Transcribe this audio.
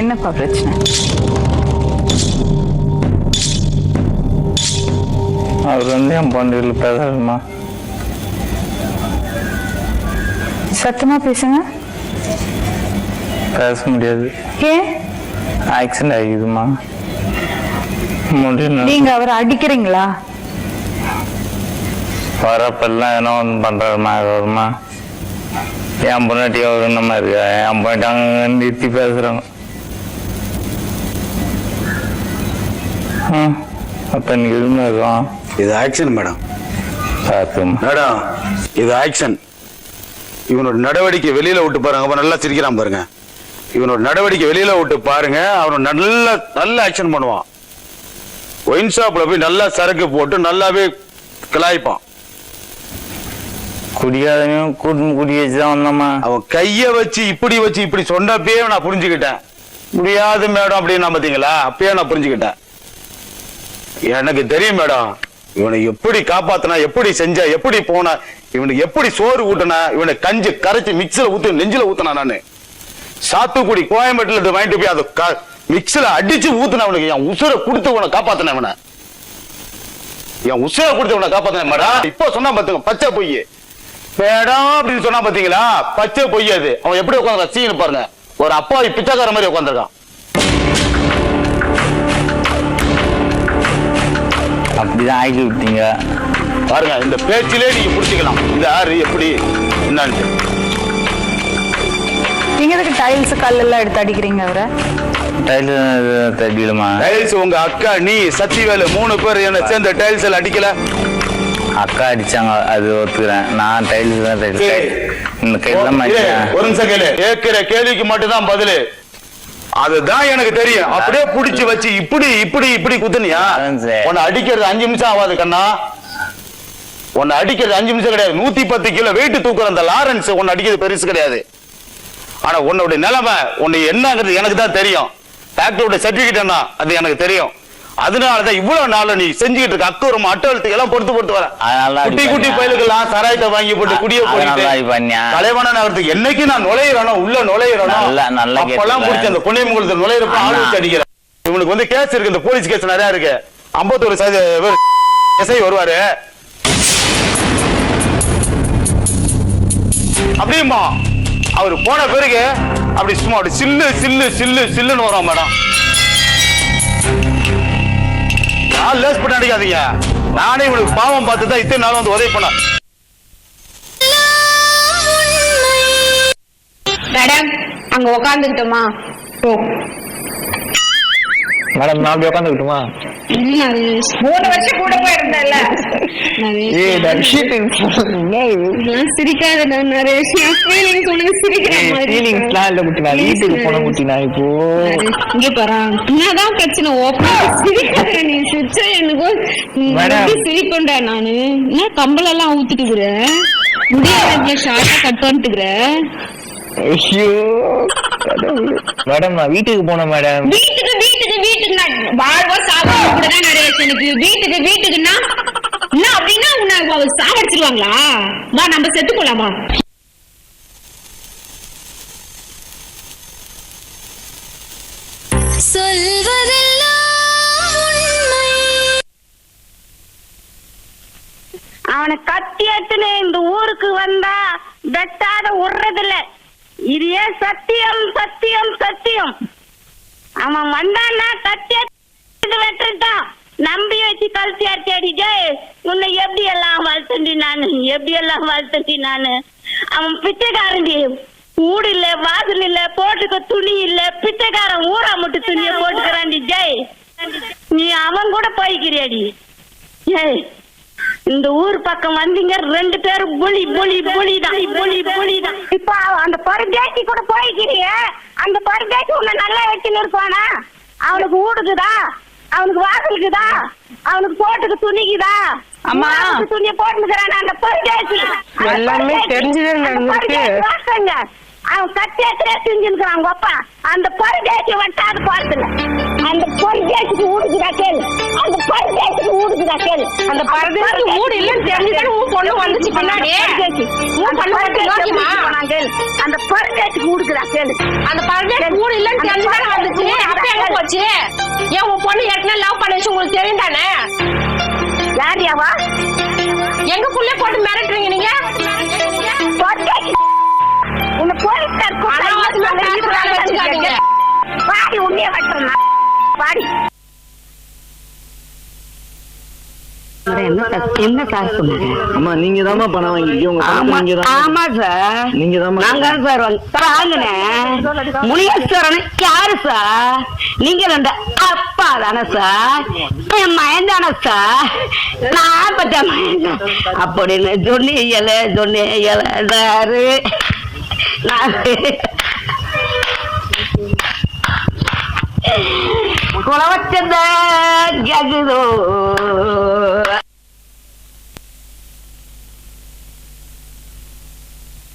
என்னப்பா பிரச்சனை? அவர் என் பொண்ணுல பேசாதுமா. சத்தமா பேசுங்க. பேச முடியாது. ஏன்? ஆக்சிடென்ட் ஆகிடுமா. நீங்க அவரை அடிக்கிறீங்களா? வரப்பெல்லாம் என்ன ஒன்று பண்றாருமா வருமா. என் பொண்ணாட்டி அவர் என்னமா இருக்கா, என் பொண்ணாட்டி அங்க நிறுத்தி பேசுறாங்க. அப்ப நீ எதுவுமே இருக்கும். இது ஆக்ஷன் மேடம். மேடம் இது ஆக்ஷன். இவனோட நடவடிக்கை வெளியில விட்டு பாருங்க. அப்ப நல்லா சிரிக்கிறான் பாருங்க. இவனோட நடவடிக்கை வெளியில விட்டு பாருங்க. அவன் நல்ல ஆக்ஷன் பண்ணுவான். ஒயின் ஷாப்ல போய் நல்லா சரக்கு போட்டு நல்லாவே கிளாய்ப்பான். குடியாதையும் கூட்டம் குடி வச்சுதான் வந்தோமா. அவன் கைய வச்சு இப்படி சொன்னப்பே நான் புரிஞ்சுக்கிட்டேன். முடியாது மேடம் அப்படின்னு நான் பாத்தீங்களா, அப்பயே நான் புரிஞ்சுக்கிட்டேன். எனக்கு தெரியும் மேடம், இவனை எப்படி காப்பாத்தினா, எப்படி செஞ்சா, எப்படி போன, இவனுக்கு எப்படி சோறு ஊட்டினா, இவனை கஞ்சி கரைச்சி மிக்சில ஊத்து நெஞ்சில ஊத்தினா. நானு சாத்துக்குடி கோயம்பேட்டில் வாங்கிட்டு போய் அதை மிக்சில அடிச்சு ஊத்துன. அவனுக்கு என் உசுரை கொடுத்து உன காப்பாத்தின. இவனை என் உசுரை கொடுத்து உன காப்பாத்தின மேடம். இப்போ சொன்னா பாத்துங்க பச்சை பொய் மேடம் அப்படின்னு சொன்னா பாத்தீங்களா, பச்சை பொய். அது அவன் எப்படி உட்காந்து சீனு பாருங்க. ஒரு அப்பாவி பிச்சைக்கார மாதிரி உட்காந்துருக்கான். அப்படிதான் ஆக்கி விட்டீங்க பாருங்க. இந்த பேச்சிலே நீங்க புடிச்சுக்கலாம் இந்த யாரு எப்படி என்னன்னு. நீங்க எதுக்கு டைல்ஸ் கல்லெல்லாம் எடுத்து அடிக்கிறீங்க அவரை? டைல்ஸ் உங்க அக்கா நீ சத்திவேலு 3 பேர் என்ன சேர்ந்த டைல்ஸ் எல்லாம் அடிக்கல. அக்கா அடிச்சாங்க, அது ஒத்துக்கிறேன். நான் டைல்ஸ் தான் இந்த கையில. ஒரு நிமிஷம் கேளு. கேட்கிற கேள்விக்கு மட்டும் தான் பதிலு. அதுதான் எனக்கு தெரியும். அப்படியே புடிச்சு வச்சு இப்படி குத்துனியா. உன்னை அடிக்கிறது 5 நிமிஷம் ஆகாது கண்ணா. உன்னை அடிக்கிறது 5 நிமிஷம் கிடையாது. 110 கிலோ வெயிட் தூக்குற அந்த லாரன்ஸ் உன்னை அடிக்கிறது பெருசு கிடையாது. ஆனா உன்னோட நிலைமை உன்னை என்னங்கிறது எனக்கு தான் தெரியும். டாக்டரோட சர்டிபிகேட் என்ன அது எனக்கு தெரியும். அதனாலதான் இவ்வளவு நாள் நீ செஞ்சுக்கிட்டு இருக்க அக்கறம் அட்டவலத்துக்கு எல்லாம் பொறுத்து வர. குட்டி பயிலுக்கெல்லாம் சராயத்தை வாங்கி போட்டு குடிய தலைவன நகரத்துக்கு என்னைக்கு நான் நுழையிறனோ உள்ள நுழையிறனோ அப்பெல்லாம் குடிச்சு அந்த புண்ணியமங்கலத்தை நுழையிறப்ப ஆள் வச்சு அடிக்கிறேன். இவனுக்கு வந்து கேஸ் இருக்கு, இந்த போலீஸ் கேஸ் நிறைய இருக்கு. 51% வருவாரு அப்படியுமா. அவரு போன பிறகு அப்படி சும்மா அப்படி சில்லுன்னு வரும் மேடம். லேஸ் பண்ண அடிக்காதீங்க. நானே இவனுக்கு பாவம் பார்த்துதான் இத்தனை நாள் வந்து உதவி பண்ண. மேடம் அங்க உட்காந்துக்கிட்டோமா? மேடம் நான் உட்காந்துக்கிட்டுமா? 3 வருஷம் கூட போயிருந்தேன்ல. சிரிக்காத நிறைய விஷயம் இங்க பாரு. என்னதான் பிரச்சனை? சிரிக்காத நீ சிரிச்சா எனக்கு சிரிப்பண்டா. நானு என்ன கம்பளம் எல்லாம் ஊத்துட்டுக்கிறேன், முடியாத ஷார்ட்டா கட் பண்ணிட்டுக்கிறேன். மேடம் நான் வீட்டுக்கு போனேன் மேடம். வீட்டுக்கு வாழ்வா சாப்பிட கூட தான் நிறைய எனக்கு. வீட்டுக்குன்னா என்ன அப்படின்னா உன்னை சாவடிச்சிருவாங்களா? வா நம்ம செத்து போலாமா? அவனை கட்டி எடுத்துன்னு இந்த ஊருக்கு வந்தா வெட்டாத விடுறதில்ல. இது ஏன் சத்தியம். அவன் வந்தான்னா கட்டி எடுத்து வெட்டுட்டான். நம்பி வச்சு கழுத்தி அடி ஜெய். உன்னை எப்படி எல்லாம் வாழ்த்தண்டி நானு. அவன் பிச்சைக்காரண்டி. ஊடு இல்ல, வாசல் இல்ல, போட்டுக்க துணி இல்ல. பிச்சைக்காரன் ஊரா மட்டும் துணிய போட்டுக்கிறாண்டி ஜெய். நீ அவன் கூட போய்க்கிறியாடி ஜெய். இந்த ஊர் பக்கம் வந்தீங்க 2 பேரும் புலிதான். இப்ப அந்த பருதேசி கூட போய்க்கிறிய. அந்த பருதேசி உன்னை நல்லா வச்சுன்னு இருப்பானா? அவனுக்கு ஊடுக்குதா, அவனுக்கு வாசலுக்குதா, அவனுக்கு போட்டுக்கு துணிக்குதா? அம்மா துணிய போட்டுக்கிறான் அந்த பருதேசி. எல்லாமே தெரிஞ்சுதான். அவன் கட்டியத்திலே செஞ்சுருக்கான் அப்பா. அந்த பருதேசி வட்டாது பார்த்துல. அந்த பருதேசிக்கு ஊடுக்குதா கேளு. அந்த பருதேசிக்கு ஊடுக்குதா கேளு. அந்த பருதேசி ஊடு இல்லன்னு தெரிஞ்சுதான் உன் பொண்ணு வந்துச்சு பின்னாடி. அந்த பரதேசிக்கு ஊடுக்குதா கேளு. அந்த பரதேசி ஊடு இல்லன்னு தெரிஞ்சுதானே வந்துச்சு. அப்ப எங்க போச்சு? ஏன் உன் பொண்ணு ஏற்கனவே லவ் பண்ண விஷயம் உங்களுக்கு தெரியும் தானே? யார் யாவா? எங்க புள்ளைய போட்டு மிரட்டுறீங்க நீங்க? பரதேசி உன்னை போலீஸ்கார் அனாவசியமா பேசுறாங்க வச்சுக்காதீங்க. பாடி உன்னைய வெட்டுறா பாடி. என்ன சார் சொன்னீங்க? அம்மா நீங்க தாமா பணம் வாங்கிக்கோங்க. ஆமா சார், நீங்க தான் சார் வாங்கினேன். முனியேஸ்வரன் யாரு சார்? நீங்க ரெண்டு அப்பா தானே சார்? என் மயன் தானே சார்? நான் பத்த மயன் அப்படின்னு சொன்னீங்களாரு. குளவச்சந்த கேக்குதோ